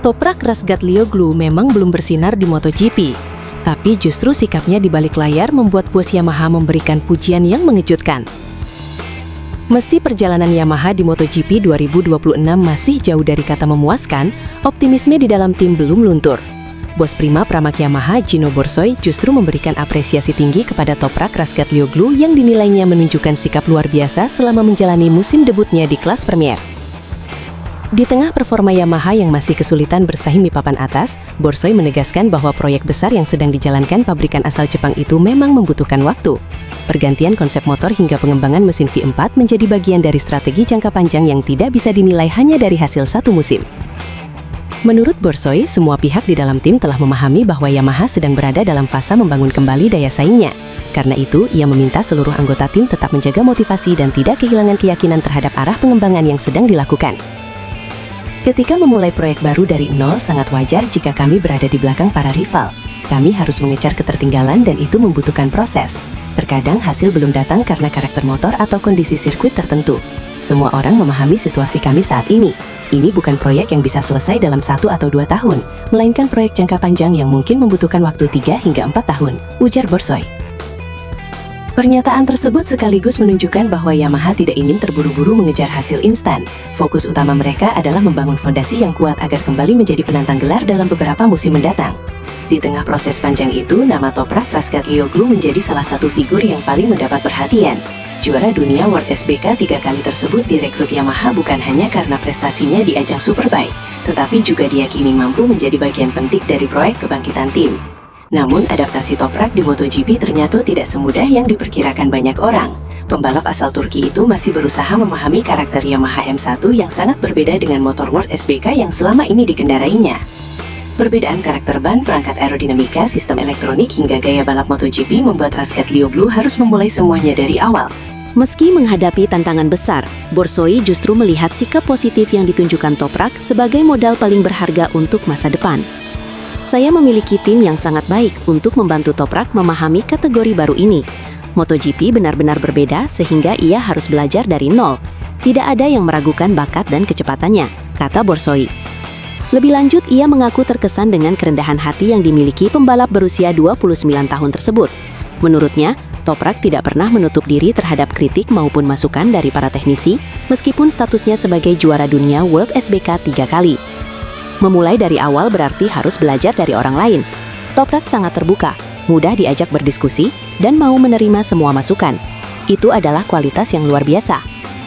Toprak Razgatlioglu memang belum bersinar di MotoGP, tapi justru sikapnya di balik layar membuat bos Yamaha memberikan pujian yang mengejutkan. Meski perjalanan Yamaha di MotoGP 2026 masih jauh dari kata memuaskan, optimisme di dalam tim belum luntur. Bos Prima Pramak Yamaha, Gino Borsoy, justru memberikan apresiasi tinggi kepada Toprak Razgatlioglu yang dinilainya menunjukkan sikap luar biasa selama menjalani musim debutnya di kelas Premier. Di tengah performa Yamaha yang masih kesulitan bersaing di papan atas, Borsoy menegaskan bahwa proyek besar yang sedang dijalankan pabrikan asal Jepang itu memang membutuhkan waktu. Pergantian konsep motor hingga pengembangan mesin V4 menjadi bagian dari strategi jangka panjang yang tidak bisa dinilai hanya dari hasil satu musim. Menurut Borsoy, semua pihak di dalam tim telah memahami bahwa Yamaha sedang berada dalam fase membangun kembali daya saingnya. Karena itu, ia meminta seluruh anggota tim tetap menjaga motivasi dan tidak kehilangan keyakinan terhadap arah pengembangan yang sedang dilakukan. Ketika memulai proyek baru dari nol, sangat wajar jika kami berada di belakang para rival. Kami harus mengejar ketertinggalan dan itu membutuhkan proses. Terkadang hasil belum datang karena karakter motor atau kondisi sirkuit tertentu. Semua orang memahami situasi kami saat ini. Ini bukan proyek yang bisa selesai dalam 1 atau 2 tahun, melainkan proyek jangka panjang yang mungkin membutuhkan waktu 3 hingga 4 tahun, ujar Borsoy. Pernyataan tersebut sekaligus menunjukkan bahwa Yamaha tidak ingin terburu-buru mengejar hasil instan. Fokus utama mereka adalah membangun fondasi yang kuat agar kembali menjadi penantang gelar dalam beberapa musim mendatang. Di tengah proses panjang itu, nama Toprak Razgatlioglu menjadi salah satu figur yang paling mendapat perhatian. Juara dunia World SBK 3 kali tersebut direkrut Yamaha bukan hanya karena prestasinya di ajang Superbike, tetapi juga diyakini mampu menjadi bagian penting dari proyek kebangkitan tim. Namun, adaptasi Toprak di MotoGP ternyata tidak semudah yang diperkirakan banyak orang. Pembalap asal Turki itu masih berusaha memahami karakter Yamaha M1 yang sangat berbeda dengan motor World SBK yang selama ini dikendarainya. Perbedaan karakter ban, perangkat aerodinamika, sistem elektronik hingga gaya balap MotoGP membuat Razgatlioglu harus memulai semuanya dari awal. Meski menghadapi tantangan besar, Borsoy justru melihat sikap positif yang ditunjukkan Toprak sebagai modal paling berharga untuk masa depan. Saya memiliki tim yang sangat baik untuk membantu Toprak memahami kategori baru ini. MotoGP benar-benar berbeda sehingga ia harus belajar dari nol. Tidak ada yang meragukan bakat dan kecepatannya, kata Borsoy. Lebih lanjut, ia mengaku terkesan dengan kerendahan hati yang dimiliki pembalap berusia 29 tahun tersebut. Menurutnya, Toprak tidak pernah menutup diri terhadap kritik maupun masukan dari para teknisi, meskipun statusnya sebagai juara dunia World SBK 3 kali. Memulai dari awal berarti harus belajar dari orang lain. Toprak sangat terbuka, mudah diajak berdiskusi, dan mau menerima semua masukan. Itu adalah kualitas yang luar biasa.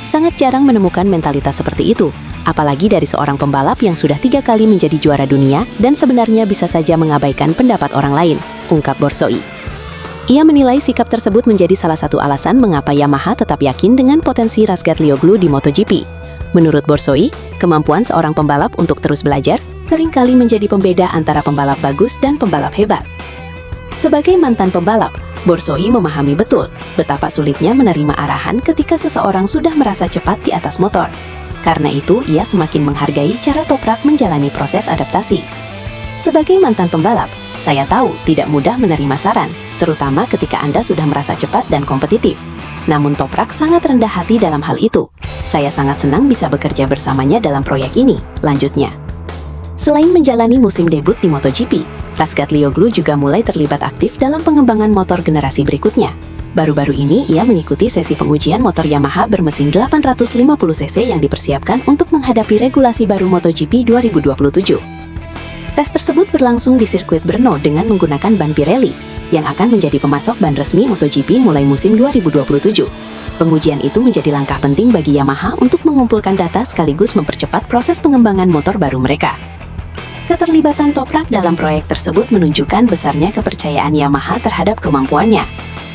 Sangat jarang menemukan mentalitas seperti itu, apalagi dari seorang pembalap yang sudah 3 kali menjadi juara dunia dan sebenarnya bisa saja mengabaikan pendapat orang lain, ungkap Borsoy. Ia menilai sikap tersebut menjadi salah satu alasan mengapa Yamaha tetap yakin dengan potensi Razgatlioglu di MotoGP. Menurut Borsoy, kemampuan seorang pembalap untuk terus belajar seringkali menjadi pembeda antara pembalap bagus dan pembalap hebat. Sebagai mantan pembalap, Borsoy memahami betul betapa sulitnya menerima arahan ketika seseorang sudah merasa cepat di atas motor. Karena itu, ia semakin menghargai cara Toprak menjalani proses adaptasi. Sebagai mantan pembalap, saya tahu tidak mudah menerima saran, terutama ketika Anda sudah merasa cepat dan kompetitif. Namun Toprak sangat rendah hati dalam hal itu. Saya sangat senang bisa bekerja bersamanya dalam proyek ini, lanjutnya. Selain menjalani musim debut di MotoGP, Razgatlioglu juga mulai terlibat aktif dalam pengembangan motor generasi berikutnya. Baru-baru ini ia mengikuti sesi pengujian motor Yamaha bermesin 850cc yang dipersiapkan untuk menghadapi regulasi baru MotoGP 2027. Tes tersebut berlangsung di sirkuit Brno dengan menggunakan ban Pirelli, yang akan menjadi pemasok ban resmi MotoGP mulai musim 2027. Pengujian itu menjadi langkah penting bagi Yamaha untuk mengumpulkan data sekaligus mempercepat proses pengembangan motor baru mereka. Keterlibatan Toprak dalam proyek tersebut menunjukkan besarnya kepercayaan Yamaha terhadap kemampuannya.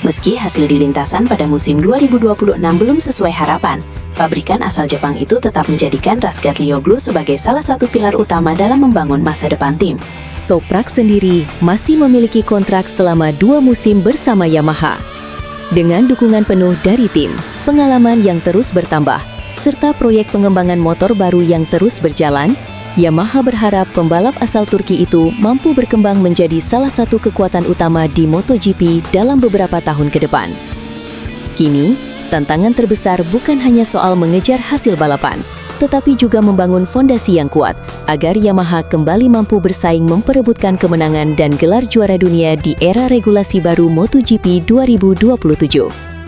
Meski hasil di lintasan pada musim 2026 belum sesuai harapan, pabrikan asal Jepang itu tetap menjadikan Razgatlioglu sebagai salah satu pilar utama dalam membangun masa depan tim. Toprak sendiri masih memiliki kontrak selama 2 musim bersama Yamaha. Dengan dukungan penuh dari tim, pengalaman yang terus bertambah, serta proyek pengembangan motor baru yang terus berjalan, Yamaha berharap pembalap asal Turki itu mampu berkembang menjadi salah satu kekuatan utama di MotoGP dalam beberapa tahun ke depan. Kini, tantangan terbesar bukan hanya soal mengejar hasil balapan, tetapi juga membangun fondasi yang kuat agar Yamaha kembali mampu bersaing memperebutkan kemenangan dan gelar juara dunia di era regulasi baru MotoGP 2027.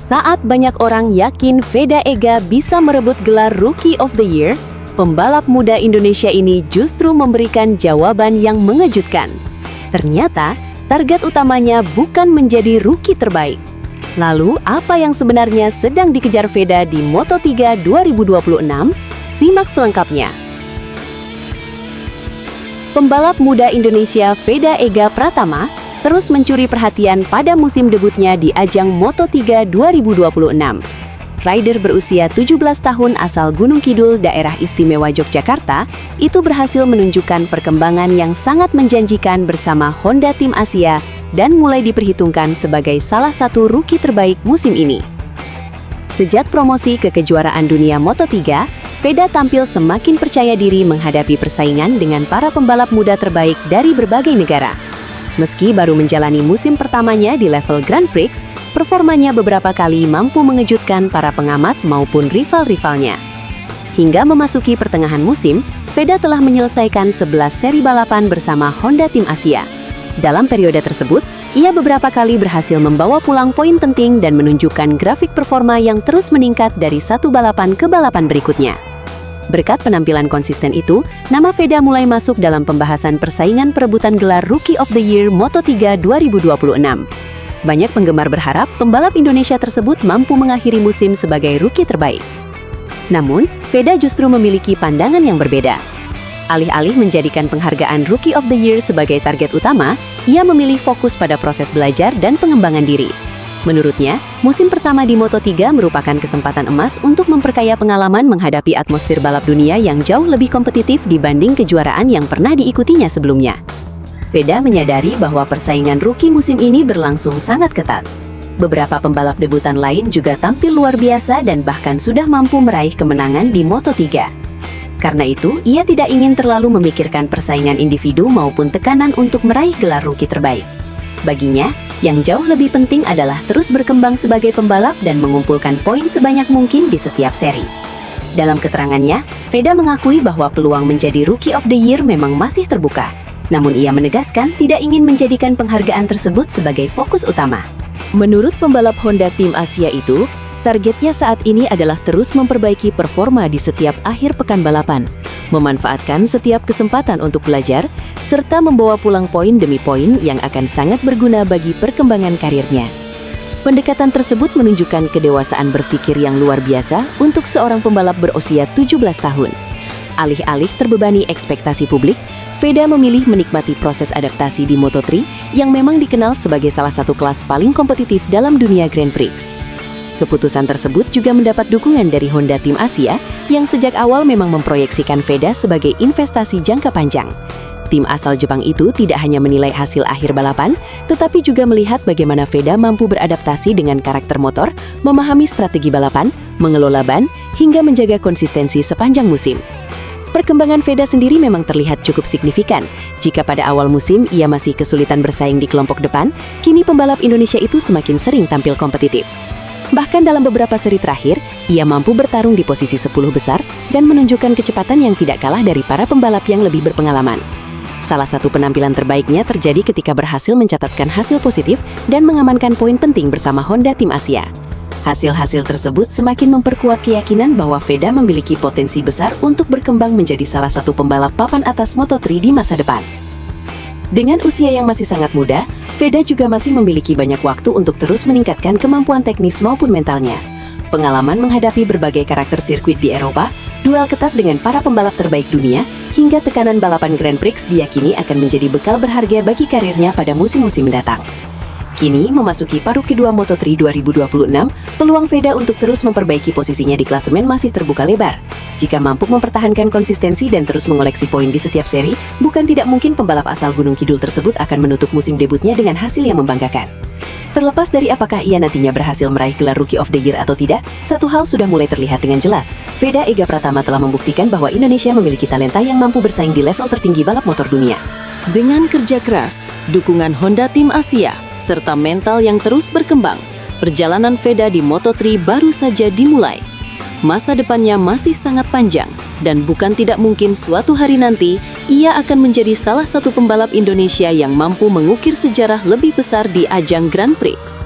Saat banyak orang yakin Veda Ega bisa merebut gelar Rookie of the Year, pembalap muda Indonesia ini justru memberikan jawaban yang mengejutkan. Ternyata, target utamanya bukan menjadi rookie terbaik. Lalu, apa yang sebenarnya sedang dikejar Veda di Moto3 2026? Simak selengkapnya. Pembalap muda Indonesia Veda Ega Pratama terus mencuri perhatian pada musim debutnya di ajang Moto3 2026. Rider berusia 17 tahun asal Gunung Kidul, Daerah Istimewa Yogyakarta, itu berhasil menunjukkan perkembangan yang sangat menjanjikan bersama Honda Tim Asia dan mulai diperhitungkan sebagai salah satu rookie terbaik musim ini. Sejak promosi ke kejuaraan dunia Moto3, Veda tampil semakin percaya diri menghadapi persaingan dengan para pembalap muda terbaik dari berbagai negara. Meski baru menjalani musim pertamanya di level Grand Prix, performanya beberapa kali mampu mengejutkan para pengamat maupun rival-rivalnya. Hingga memasuki pertengahan musim, Veda telah menyelesaikan 11 seri balapan bersama Honda Tim Asia. Dalam periode tersebut, ia beberapa kali berhasil membawa pulang poin penting dan menunjukkan grafik performa yang terus meningkat dari satu balapan ke balapan berikutnya. Berkat penampilan konsisten itu, nama Veda mulai masuk dalam pembahasan persaingan perebutan gelar Rookie of the Year Moto3 2026. Banyak penggemar berharap pembalap Indonesia tersebut mampu mengakhiri musim sebagai rookie terbaik. Namun, Veda justru memiliki pandangan yang berbeda. Alih-alih menjadikan penghargaan Rookie of the Year sebagai target utama, ia memilih fokus pada proses belajar dan pengembangan diri. Menurutnya, musim pertama di Moto3 merupakan kesempatan emas untuk memperkaya pengalaman menghadapi atmosfer balap dunia yang jauh lebih kompetitif dibanding kejuaraan yang pernah diikutinya sebelumnya. Veda menyadari bahwa persaingan rookie musim ini berlangsung sangat ketat. Beberapa pembalap debutan lain juga tampil luar biasa dan bahkan sudah mampu meraih kemenangan di Moto3. Karena itu, ia tidak ingin terlalu memikirkan persaingan individu maupun tekanan untuk meraih gelar rookie terbaik. Baginya, yang jauh lebih penting adalah terus berkembang sebagai pembalap dan mengumpulkan poin sebanyak mungkin di setiap seri. Dalam keterangannya, Veda mengakui bahwa peluang menjadi Rookie of the Year memang masih terbuka. Namun ia menegaskan tidak ingin menjadikan penghargaan tersebut sebagai fokus utama. Menurut pembalap Honda Tim Asia itu, targetnya saat ini adalah terus memperbaiki performa di setiap akhir pekan balapan, memanfaatkan setiap kesempatan untuk belajar, serta membawa pulang poin demi poin yang akan sangat berguna bagi perkembangan karirnya. Pendekatan tersebut menunjukkan kedewasaan berpikir yang luar biasa untuk seorang pembalap berusia 17 tahun. Alih-alih terbebani ekspektasi publik, Veda memilih menikmati proses adaptasi di Moto3 yang memang dikenal sebagai salah satu kelas paling kompetitif dalam dunia Grand Prix. Keputusan tersebut juga mendapat dukungan dari Honda Tim Asia yang sejak awal memang memproyeksikan Veda sebagai investasi jangka panjang. Tim asal Jepang itu tidak hanya menilai hasil akhir balapan, tetapi juga melihat bagaimana Veda mampu beradaptasi dengan karakter motor, memahami strategi balapan, mengelola ban, hingga menjaga konsistensi sepanjang musim. Perkembangan Veda sendiri memang terlihat cukup signifikan. Jika pada awal musim ia masih kesulitan bersaing di kelompok depan, kini pembalap Indonesia itu semakin sering tampil kompetitif. Bahkan dalam beberapa seri terakhir, ia mampu bertarung di posisi 10 besar dan menunjukkan kecepatan yang tidak kalah dari para pembalap yang lebih berpengalaman. Salah satu penampilan terbaiknya terjadi ketika berhasil mencatatkan hasil positif dan mengamankan poin penting bersama Honda Tim Asia. Hasil-hasil tersebut semakin memperkuat keyakinan bahwa Veda memiliki potensi besar untuk berkembang menjadi salah satu pembalap papan atas Moto3 di masa depan. Dengan usia yang masih sangat muda, Veda juga masih memiliki banyak waktu untuk terus meningkatkan kemampuan teknis maupun mentalnya. Pengalaman menghadapi berbagai karakter sirkuit di Eropa, duel ketat dengan para pembalap terbaik dunia, hingga tekanan balapan Grand Prix diyakini akan menjadi bekal berharga bagi karirnya pada musim-musim mendatang. Kini, memasuki paruh kedua Moto3 2026, peluang Veda untuk terus memperbaiki posisinya di klasemen masih terbuka lebar. Jika mampu mempertahankan konsistensi dan terus mengoleksi poin di setiap seri, bukan tidak mungkin pembalap asal Gunung Kidul tersebut akan menutup musim debutnya dengan hasil yang membanggakan. Terlepas dari apakah ia nantinya berhasil meraih gelar Rookie of the Year atau tidak, satu hal sudah mulai terlihat dengan jelas. Veda Ega Pratama telah membuktikan bahwa Indonesia memiliki talenta yang mampu bersaing di level tertinggi balap motor dunia. Dengan kerja keras, dukungan Honda Tim Asia, serta mental yang terus berkembang, perjalanan Veda di Moto3 baru saja dimulai. Masa depannya masih sangat panjang, dan bukan tidak mungkin suatu hari nanti, ia akan menjadi salah satu pembalap Indonesia yang mampu mengukir sejarah lebih besar di ajang Grand Prix.